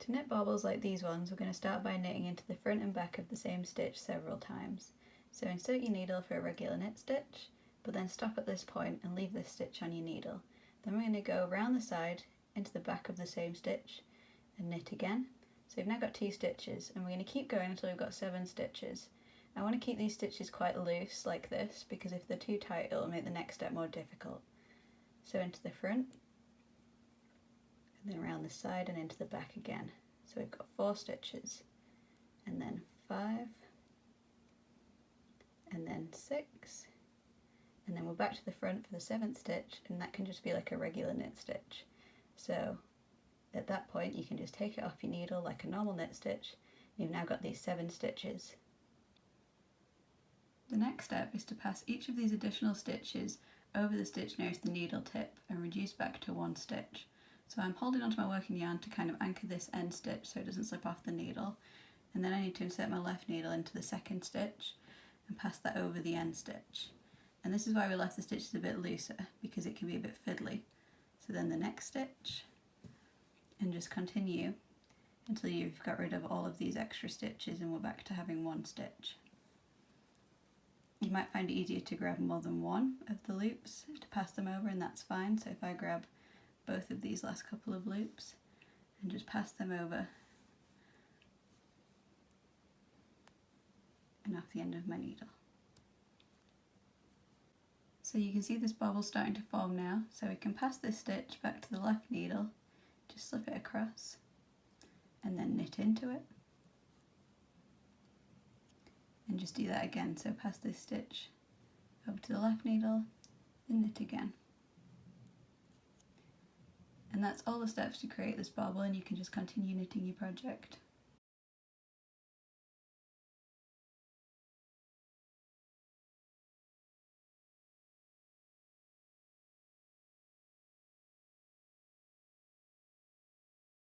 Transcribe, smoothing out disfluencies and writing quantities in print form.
To knit baubles like these ones, we're going to start by knitting into the front and back of the same stitch several times. So insert your needle for a regular knit stitch, but then stop at this point and leave this stitch on your needle. Then we're going to go around the side into the back of the same stitch and knit again. So we've now got 2 stitches, and we're going to keep going until we've got 7 stitches. I want to keep these stitches quite loose like this, because if they're too tight it'll make the next step more difficult. So into the front, and then around the side and into the back again. So we've got 4 stitches, and then 5, and then 6, and then we're back to the front for the 7th stitch, and that can just be like a regular knit stitch. So at that point you can just take it off your needle like a normal knit stitch. You've now got these 7 stitches. The next step is to pass each of these additional stitches over the stitch nearest the needle tip and reduce back to 1 stitch. So I'm holding onto my working yarn to kind of anchor this end stitch so it doesn't slip off the needle, and then I need to insert my left needle into the 2nd stitch and pass that over the end stitch. And this is why we left the stitches a bit looser, because it can be a bit fiddly. So then the next stitch, and just continue until you've got rid of all of these extra stitches and we're back to having 1 stitch. You might find it easier to grab more than one of the loops to pass them over, and that's fine. So if I grab both of these last couple of loops and just pass them over and off the end of my needle. So you can see this bauble starting to form now, so we can pass this stitch back to the left needle, just slip it across and then knit into it. And just do that again, so pass this stitch over to the left needle and knit again. And that's all the steps to create this bauble, and you can just continue knitting your project.